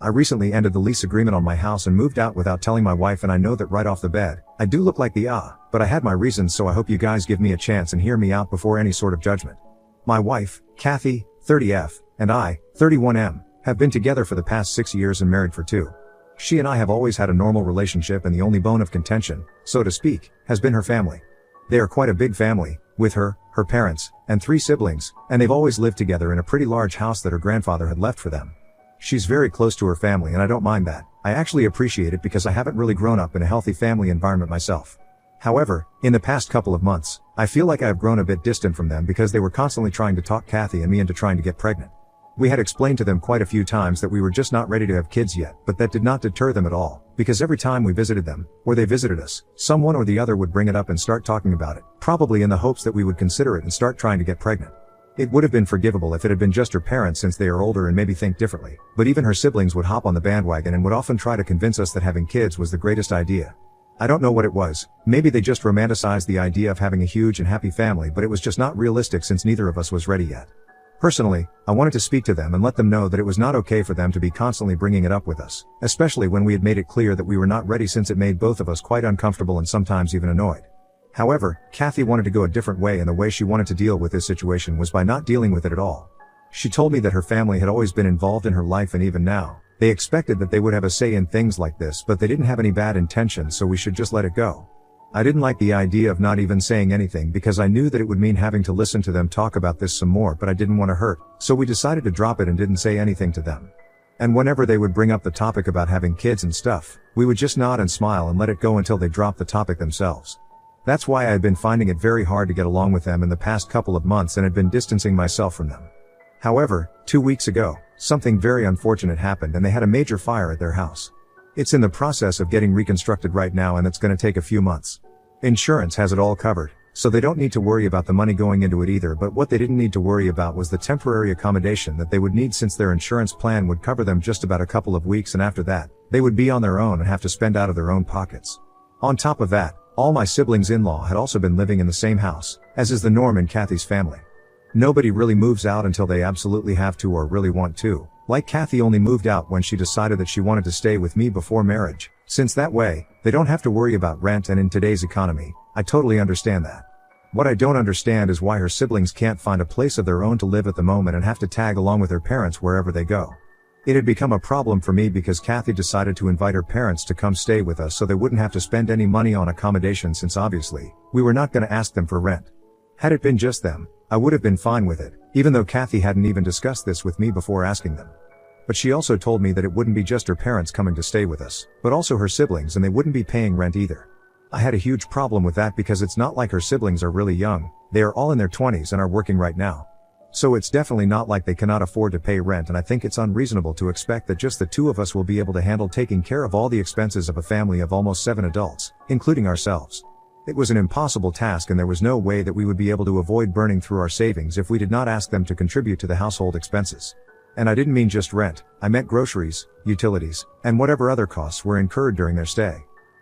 I recently ended the lease agreement on my house and moved out without telling my wife, and I know that right off the bat, I do look like but I had my reasons, so I hope you guys give me a chance and hear me out before any sort of judgment. My wife, Kathy, 30F, and I, 31M, have been together for the past 6 years and married for 2. She and I have always had a normal relationship, and the only bone of contention, so to speak, has been her family. They are quite a big family, with her parents, and 3 siblings, and they've always lived together in a pretty large house that her grandfather had left for them. She's very close to her family, and I don't mind that. I actually appreciate it because I haven't really grown up in a healthy family environment myself. However, in the past couple of months, I feel like I have grown a bit distant from them because they were constantly trying to talk Kathy and me into trying to get pregnant. We had explained to them quite a few times that we were just not ready to have kids yet, but that did not deter them at all, because every time we visited them, or they visited us, someone or the other would bring it up and start talking about it, probably in the hopes that we would consider it and start trying to get pregnant. It would have been forgivable if it had been just her parents, since they are older and maybe think differently, but even her siblings would hop on the bandwagon and would often try to convince us that having kids was the greatest idea. I don't know what it was. Maybe they just romanticized the idea of having a huge and happy family, but it was just not realistic since neither of us was ready yet. Personally, I wanted to speak to them and let them know that it was not okay for them to be constantly bringing it up with us, especially when we had made it clear that we were not ready, since it made both of us quite uncomfortable and sometimes even annoyed. However, Kathy wanted to go a different way, and the way she wanted to deal with this situation was by not dealing with it at all. She told me that her family had always been involved in her life, and even now, they expected that they would have a say in things like this, but they didn't have any bad intentions, so we should just let it go. I didn't like the idea of not even saying anything because I knew that it would mean having to listen to them talk about this some more, but I didn't want to hurt, so we decided to drop it and didn't say anything to them. And whenever they would bring up the topic about having kids and stuff, we would just nod and smile and let it go until they dropped the topic themselves. That's why I had been finding it very hard to get along with them in the past couple of months and had been distancing myself from them. However, 2 weeks ago, something very unfortunate happened and they had a major fire at their house. It's in the process of getting reconstructed right now, and it's going to take a few months. Insurance has it all covered, so they don't need to worry about the money going into it either, but what they didn't need to worry about was the temporary accommodation that they would need, since their insurance plan would cover them just about a couple of weeks, and after that, they would be on their own and have to spend out of their own pockets. On top of that, all my siblings-in-law had also been living in the same house, as is the norm in Kathy's family. Nobody really moves out until they absolutely have to or really want to. Like Kathy only moved out when she decided that she wanted to stay with me before marriage, since that way, they don't have to worry about rent, and in today's economy, I totally understand that. What I don't understand is why her siblings can't find a place of their own to live at the moment and have to tag along with their parents wherever they go. It had become a problem for me because Kathy decided to invite her parents to come stay with us so they wouldn't have to spend any money on accommodation, since obviously, we were not going to ask them for rent. Had it been just them, I would have been fine with it, even though Kathy hadn't even discussed this with me before asking them. But she also told me that it wouldn't be just her parents coming to stay with us, but also her siblings, and they wouldn't be paying rent either. I had a huge problem with that because it's not like her siblings are really young, they are all in their 20s and are working right now. So it's definitely not like they cannot afford to pay rent, and I think it's unreasonable to expect that just the 2 of us will be able to handle taking care of all the expenses of a family of almost 7 adults, including ourselves. It was an impossible task, and there was no way that we would be able to avoid burning through our savings if we did not ask them to contribute to the household expenses. And I didn't mean just rent, I meant groceries, utilities, and whatever other costs were incurred during their stay.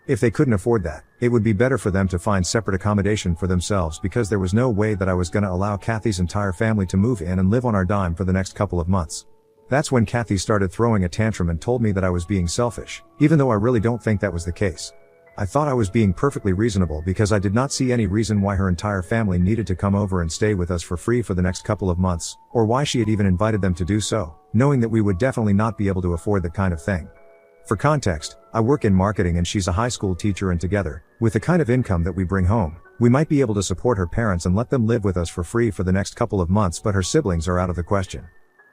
If they couldn't afford that, it would be better for them to find separate accommodation for themselves, because there was no way that I was going to allow Kathy's entire family to move in and live on our dime for the next couple of months. That's when Kathy started throwing a tantrum and told me that I was being selfish, even though I really don't think that was the case. I thought I was being perfectly reasonable because I did not see any reason why her entire family needed to come over and stay with us for free for the next couple of months, or why she had even invited them to do so, knowing that we would definitely not be able to afford that kind of thing. For context, I work in marketing and she's a high school teacher, and together, with the kind of income that we bring home, we might be able to support her parents and let them live with us for free for the next couple of months, but her siblings are out of the question.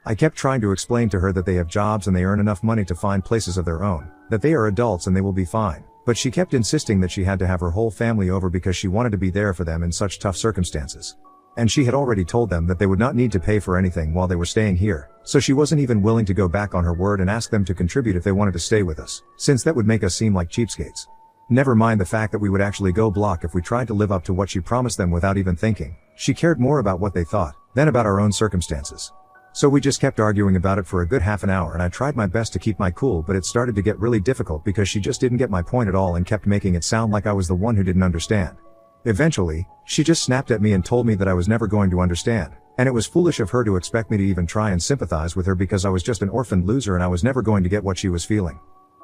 I kept trying to explain to her that they have jobs and they earn enough money to find places of their own, that they are adults and they will be fine. But she kept insisting that she had to have her whole family over because she wanted to be there for them in such tough circumstances. And she had already told them that they would not need to pay for anything while they were staying here, so she wasn't even willing to go back on her word and ask them to contribute if they wanted to stay with us, since that would make us seem like cheapskates. Never mind the fact that we would actually go block if we tried to live up to what she promised them without even thinking. She cared more about what they thought than about our own circumstances. So we just kept arguing about it for a good half an hour, and I tried my best to keep my cool, but it started to get really difficult because she just didn't get my point at all and kept making it sound like I was the one who didn't understand. Eventually, she just snapped at me and told me that I was never going to understand, And it was foolish of her to expect me to even try and sympathize with her because I was just an orphaned loser and I was never going to get what she was feeling.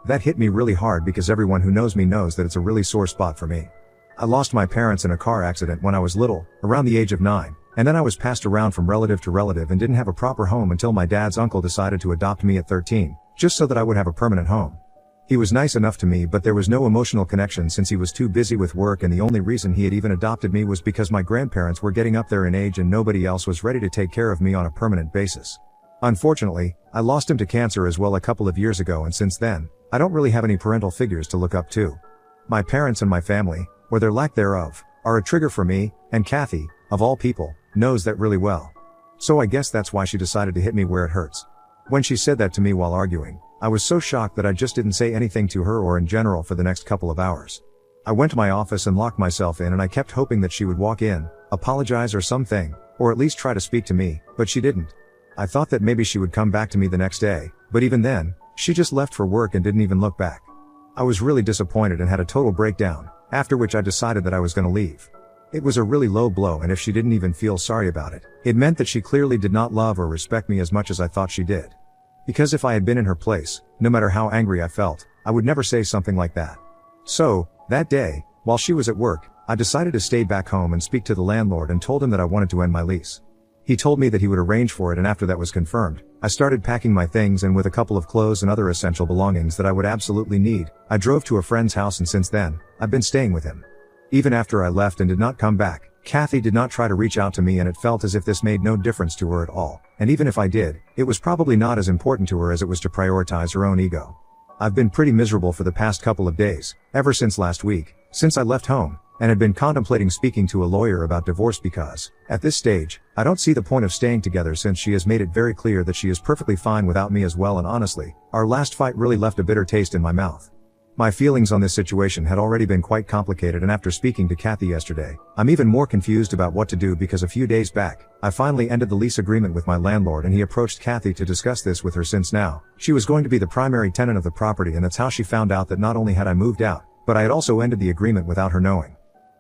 That hit me really hard because everyone who knows me knows that it's a really sore spot for me. I lost my parents in a car accident when I was little, around the age of 9, and then I was passed around from relative to relative and didn't have a proper home until my dad's uncle decided to adopt me at 13, just so that I would have a permanent home. He was nice enough to me, but there was no emotional connection since he was too busy with work, and the only reason he had even adopted me was because my grandparents were getting up there in age and nobody else was ready to take care of me on a permanent basis. Unfortunately, I lost him to cancer as well a couple of years ago, and since then, I don't really have any parental figures to look up to. My parents and my family, or their lack thereof, are a trigger for me, and Kathy, of all people, knows that really well. So I guess that's why she decided to hit me where it hurts. When she said that to me while arguing, I was so shocked that I just didn't say anything to her or in general for the next couple of hours. I went to my office and locked myself in, and I kept hoping that she would walk in, apologize or something, or at least try to speak to me, but she didn't. I thought that maybe she would come back to me the next day, but even then, she just left for work and didn't even look back. I was really disappointed and had a total breakdown, after which I decided that I was gonna leave. It was a really low blow, and if she didn't even feel sorry about it, it meant that she clearly did not love or respect me as much as I thought she did. Because if I had been in her place, no matter how angry I felt, I would never say something like that. So, that day, while she was at work, I decided to stay back home and speak to the landlord and told him that I wanted to end my lease. He told me that he would arrange for it, and after that was confirmed, I started packing my things, and with a couple of clothes and other essential belongings that I would absolutely need, I drove to a friend's house, and since then, I've been staying with him. Even after I left and did not come back, Kathy did not try to reach out to me, and it felt as if this made no difference to her at all, and even if I did, it was probably not as important to her as it was to prioritize her own ego. I've been pretty miserable for the past couple of days, ever since last week, since I left home, and had been contemplating speaking to a lawyer about divorce because, at this stage, I don't see the point of staying together since she has made it very clear that she is perfectly fine without me as well, and honestly, our last fight really left a bitter taste in my mouth. My feelings on this situation had already been quite complicated, and after speaking to Kathy yesterday, I'm even more confused about what to do because a few days back, I finally ended the lease agreement with my landlord, and he approached Kathy to discuss this with her since now she was going to be the primary tenant of the property, and that's how she found out that not only had I moved out, but I had also ended the agreement without her knowing.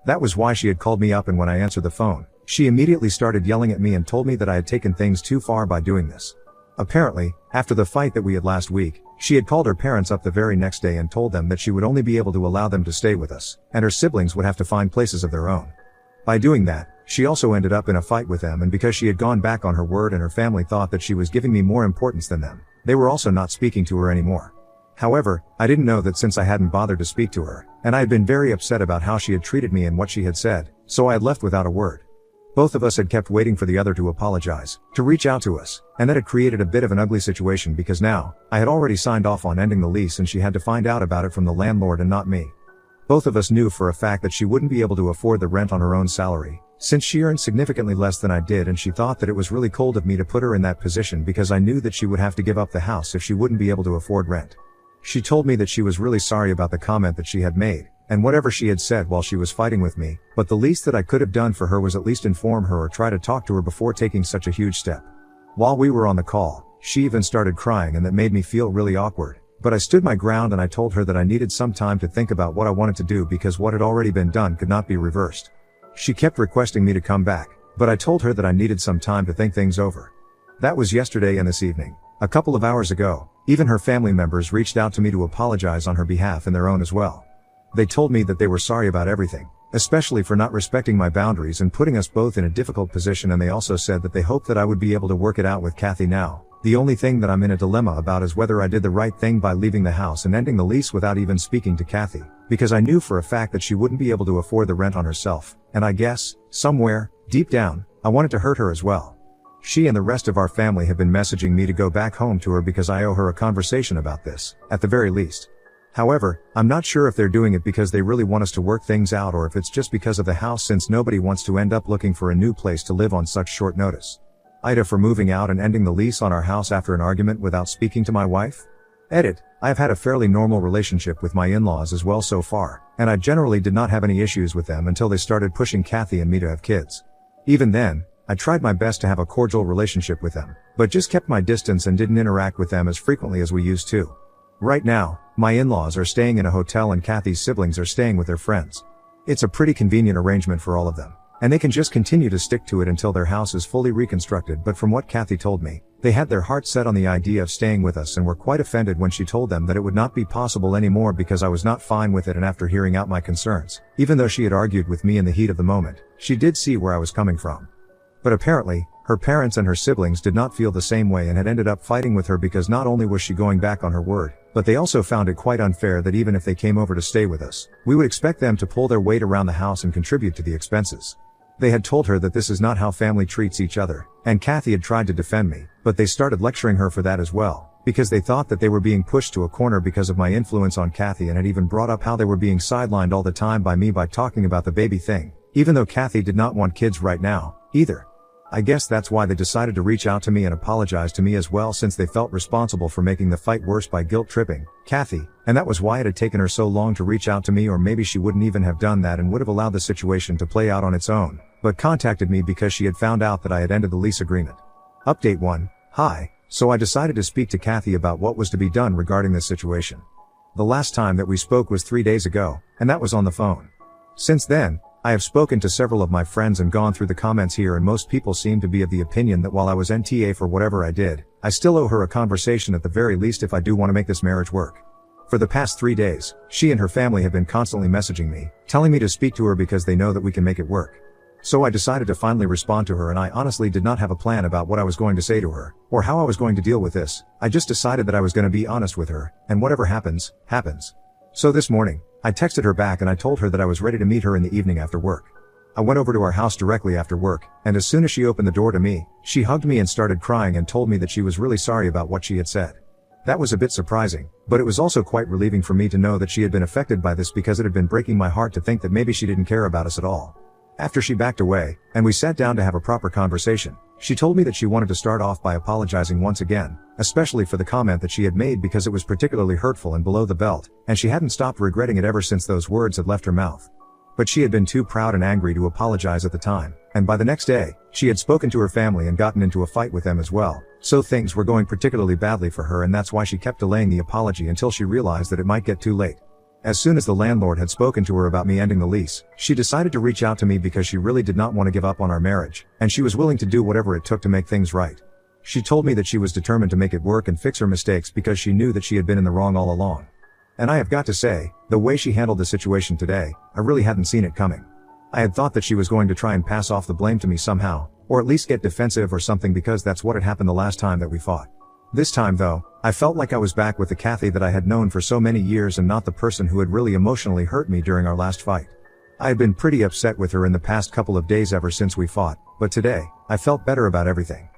That was why she had called me up, and when I answered the phone, she immediately started yelling at me and told me that I had taken things too far by doing this. Apparently, after the fight that we had last week, she had called her parents up the very next day and told them that she would only be able to allow them to stay with us, and her siblings would have to find places of their own. By doing that, she also ended up in a fight with them, and because she had gone back on her word and her family thought that she was giving me more importance than them, they were also not speaking to her anymore. However, I didn't know that since I hadn't bothered to speak to her, and I had been very upset about how she had treated me and what she had said, so I had left without a word. Both of us had kept waiting for the other to apologize, to reach out to us, and that had created a bit of an ugly situation because now, I had already signed off on ending the lease and she had to find out about it from the landlord and not me. Both of us knew for a fact that she wouldn't be able to afford the rent on her own salary, since she earned significantly less than I did, and she thought that it was really cold of me to put her in that position because I knew that she would have to give up the house if she wouldn't be able to afford rent. She told me that she was really sorry about the comment that she had made, and whatever she had said while she was fighting with me, but the least that I could have done for her was at least inform her or try to talk to her before taking such a huge step. While we were on the call, she even started crying, and that made me feel really awkward, but I stood my ground and I told her that I needed some time to think about what I wanted to do because what had already been done could not be reversed. She kept requesting me to come back, but I told her that I needed some time to think things over. That was yesterday, and this evening, a couple of hours ago, even her family members reached out to me to apologize on her behalf and their own as well. They told me that they were sorry about everything, especially for not respecting my boundaries and putting us both in a difficult position, and they also said that they hoped that I would be able to work it out with Kathy now. The only thing that I'm in a dilemma about is whether I did the right thing by leaving the house and ending the lease without even speaking to Kathy, because I knew for a fact that she wouldn't be able to afford the rent on herself, and I guess, somewhere, deep down, I wanted to hurt her as well. She and the rest of our family have been messaging me to go back home to her because I owe her a conversation about this, at the very least. However, I'm not sure if they're doing it because they really want us to work things out or if it's just because of the house, since nobody wants to end up looking for a new place to live on such short notice. Ida for moving out and ending the lease on our house after an argument without speaking to my wife. Edit. I have had a fairly normal relationship with my in-laws as well so far, and I generally did not have any issues with them until they started pushing Kathy and me to have kids. Even then, I tried my best to have a cordial relationship with them, but just kept my distance and didn't interact with them as frequently as we used to. Right now, my in-laws are staying in a hotel and Kathy's siblings are staying with their friends. It's a pretty convenient arrangement for all of them, And they can just continue to stick to it until their house is fully reconstructed. But from what Kathy told me, they had their heart set on the idea of staying with us and were quite offended when she told them that it would not be possible anymore because I was not fine with it. And after hearing out my concerns, even though she had argued with me in the heat of the moment, she did see where I was coming from. But apparently, her parents and her siblings did not feel the same way and had ended up fighting with her because not only was she going back on her word, but they also found it quite unfair that even if they came over to stay with us, we would expect them to pull their weight around the house and contribute to the expenses. They had told her that this is not how family treats each other, and Kathy had tried to defend me, but they started lecturing her for that as well, because they thought that they were being pushed to a corner because of my influence on Kathy, and had even brought up how they were being sidelined all the time by me by talking about the baby thing, even though Kathy did not want kids right now, either. I guess that's why they decided to reach out to me and apologize to me as well, since they felt responsible for making the fight worse by guilt tripping Kathy, and that was why it had taken her so long to reach out to me. Or maybe she wouldn't even have done that and would have allowed the situation to play out on its own, but contacted me because she had found out that I had ended the lease agreement. Update 1. Hi. So I decided to speak to Kathy about what was to be done regarding this situation. The last time that we spoke was 3 days ago, and that was on the phone. Since then, I have spoken to several of my friends and gone through the comments here, and most people seem to be of the opinion that while I was NTA for whatever I did, I still owe her a conversation at the very least if I do want to make this marriage work. For the past 3 days, she and her family have been constantly messaging me, telling me to speak to her because they know that we can make it work. So I decided to finally respond to her, and I honestly did not have a plan about what I was going to say to her, or how I was going to deal with this. I just decided that I was going to be honest with her, and whatever happens, happens. So this morning, I texted her back and I told her that I was ready to meet her in the evening after work. I went over to our house directly after work, and as soon as she opened the door to me, she hugged me and started crying and told me that she was really sorry about what she had said. That was a bit surprising, but it was also quite relieving for me to know that she had been affected by this, because it had been breaking my heart to think that maybe she didn't care about us at all. After she backed away, and we sat down to have a proper conversation, she told me that she wanted to start off by apologizing once again, especially for the comment that she had made because it was particularly hurtful and below the belt, and she hadn't stopped regretting it ever since those words had left her mouth. But she had been too proud and angry to apologize at the time, and by the next day, she had spoken to her family and gotten into a fight with them as well, so things were going particularly badly for her, and that's why she kept delaying the apology until she realized that it might get too late. As soon as the landlord had spoken to her about me ending the lease, she decided to reach out to me because she really did not want to give up on our marriage, and she was willing to do whatever it took to make things right. She told me that she was determined to make it work and fix her mistakes because she knew that she had been in the wrong all along. And I have got to say, the way she handled the situation today, I really hadn't seen it coming. I had thought that she was going to try and pass off the blame to me somehow, or at least get defensive or something, because that's what had happened the last time that we fought. This time though, I felt like I was back with the Kathy that I had known for so many years and not the person who had really emotionally hurt me during our last fight. I had been pretty upset with her in the past couple of days ever since we fought, but today, I felt better about everything.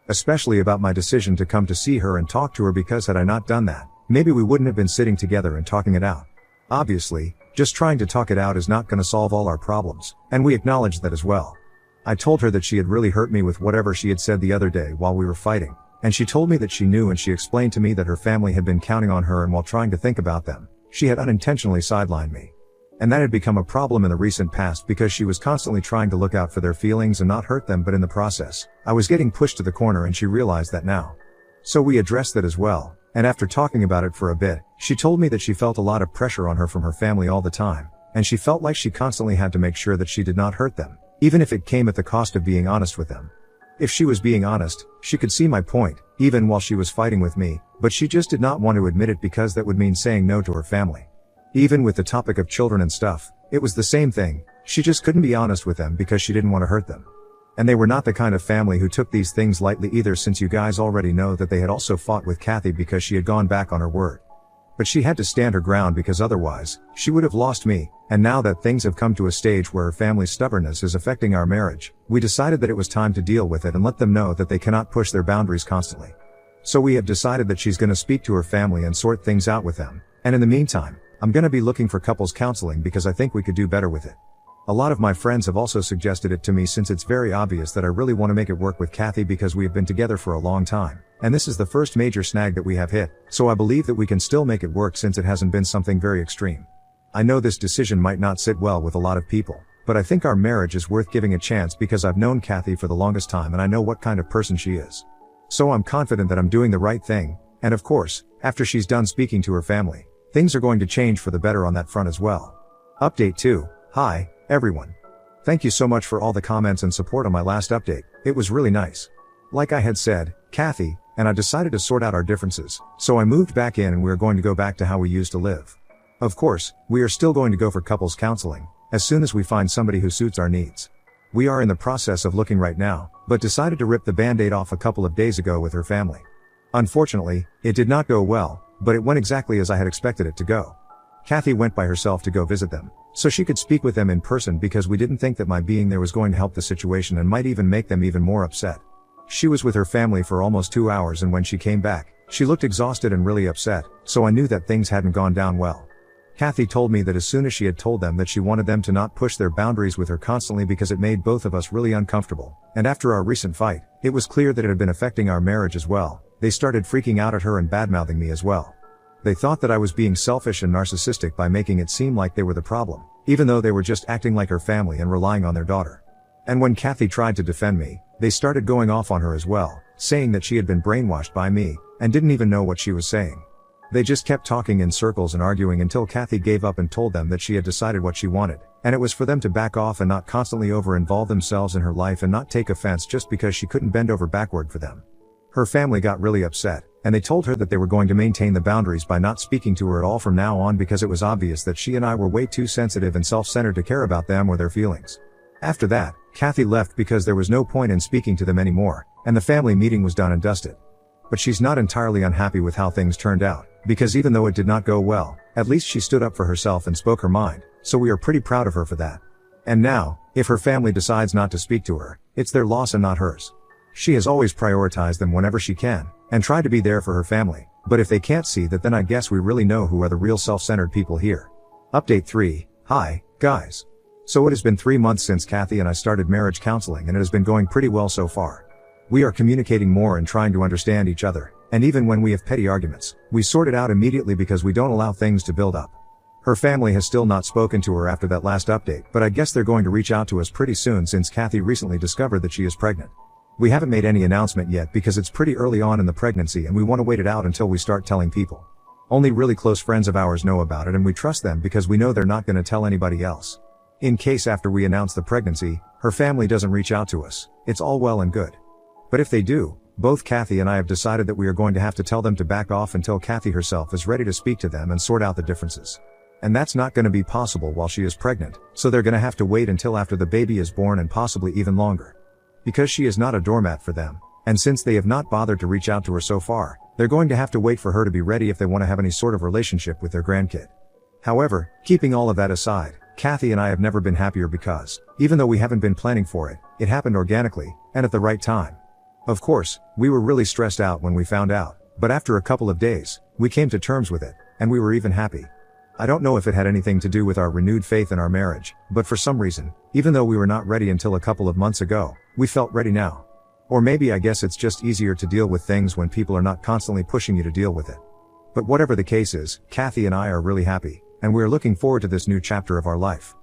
Especially about my decision to come to see her and talk to her, because had I not done that, maybe we wouldn't have been sitting together and talking it out. Obviously, just trying to talk it out is not going to solve all our problems, and we acknowledged that as well. I told her that she had really hurt me with whatever she had said the other day while we were fighting. And she told me that she knew, and she explained to me that her family had been counting on her, and while trying to think about them, she had unintentionally sidelined me. And that had become a problem in the recent past because she was constantly trying to look out for their feelings and not hurt them, but in the process, I was getting pushed to the corner, and she realized that now. So we addressed that as well, and after talking about it for a bit, she told me that she felt a lot of pressure on her from her family all the time, and she felt like she constantly had to make sure that she did not hurt them, even if it came at the cost of being honest with them. If she was being honest, she could see my point, even while she was fighting with me, but she just did not want to admit it because that would mean saying no to her family. Even with the topic of children and stuff, it was the same thing. She just couldn't be honest with them because she didn't want to hurt them. And they were not the kind of family who took these things lightly either, since you guys already know that they had also fought with Kathy because she had gone back on her word. But she had to stand her ground because otherwise, she would have lost me, and now that things have come to a stage where her family's stubbornness is affecting our marriage, we decided that it was time to deal with it and let them know that they cannot push their boundaries constantly. So we have decided that she's going to speak to her family and sort things out with them, and in the meantime, I'm going to be looking for couples counseling because I think we could do better with it. A lot of my friends have also suggested it to me, since it's very obvious that I really want to make it work with Kathy because we have been together for a long time, and this is the first major snag that we have hit, so I believe that we can still make it work since it hasn't been something very extreme. I know this decision might not sit well with a lot of people, but I think our marriage is worth giving a chance because I've known Kathy for the longest time and I know what kind of person she is. So I'm confident that I'm doing the right thing, and of course, after she's done speaking to her family, things are going to change for the better on that front as well. Update 2. Hi, everyone. Thank you so much for all the comments and support on my last update, it was really nice. Like I had said, Kathy and I decided to sort out our differences, so I moved back in and we are going to go back to how we used to live. Of course, we are still going to go for couples counseling, as soon as we find somebody who suits our needs. We are in the process of looking right now, but decided to rip the band-aid off a couple of days ago with her family. Unfortunately, it did not go well, but it went exactly as I had expected it to go. Kathy went by herself to go visit them, so she could speak with them in person because we didn't think that my being there was going to help the situation and might even make them even more upset. She was with her family for almost 2 hours and when she came back, she looked exhausted and really upset, so I knew that things hadn't gone down well. Kathy told me that as soon as she had told them that she wanted them to not push their boundaries with her constantly because it made both of us really uncomfortable, and after our recent fight, it was clear that it had been affecting our marriage as well, they started freaking out at her and badmouthing me as well. They thought that I was being selfish and narcissistic by making it seem like they were the problem, even though they were just acting like her family and relying on their daughter. And when Kathy tried to defend me, they started going off on her as well, saying that she had been brainwashed by me, and didn't even know what she was saying. They just kept talking in circles and arguing until Kathy gave up and told them that she had decided what she wanted, and it was for them to back off and not constantly over-involve themselves in her life and not take offense just because she couldn't bend over backward for them. Her family got really upset, and they told her that they were going to maintain the boundaries by not speaking to her at all from now on because it was obvious that she and I were way too sensitive and self-centered to care about them or their feelings. After that, Kathy left because there was no point in speaking to them anymore, and the family meeting was done and dusted. But she's not entirely unhappy with how things turned out, because even though it did not go well, at least she stood up for herself and spoke her mind, so we are pretty proud of her for that. And now, if her family decides not to speak to her, it's their loss and not hers. She has always prioritized them whenever she can, and tried to be there for her family, but if they can't see that then I guess we really know who are the real self-centered people here. Update 3, Hi, guys. So it has been 3 months since Kathy and I started marriage counseling and it has been going pretty well so far. We are communicating more and trying to understand each other, and even when we have petty arguments, we sort it out immediately because we don't allow things to build up. Her family has still not spoken to her after that last update, but I guess they're going to reach out to us pretty soon since Kathy recently discovered that she is pregnant. We haven't made any announcement yet because it's pretty early on in the pregnancy and we want to wait it out until we start telling people. Only really close friends of ours know about it and we trust them because we know they're not going to tell anybody else. In case after we announce the pregnancy, her family doesn't reach out to us, it's all well and good. But if they do, both Kathy and I have decided that we are going to have to tell them to back off until Kathy herself is ready to speak to them and sort out the differences. And that's not going to be possible while she is pregnant, so they're going to have to wait until after the baby is born and possibly even longer. Because she is not a doormat for them, and since they have not bothered to reach out to her so far, they're going to have to wait for her to be ready if they want to have any sort of relationship with their grandkid. However, keeping all of that aside, Kathy and I have never been happier because, even though we haven't been planning for it, it happened organically, and at the right time. Of course, we were really stressed out when we found out, but after a couple of days, we came to terms with it, and we were even happy. I don't know if it had anything to do with our renewed faith in our marriage, but for some reason, even though we were not ready until a couple of months ago, we felt ready now. Or maybe I guess it's just easier to deal with things when people are not constantly pushing you to deal with it. But whatever the case is, Kathy and I are really happy, and we are looking forward to this new chapter of our life.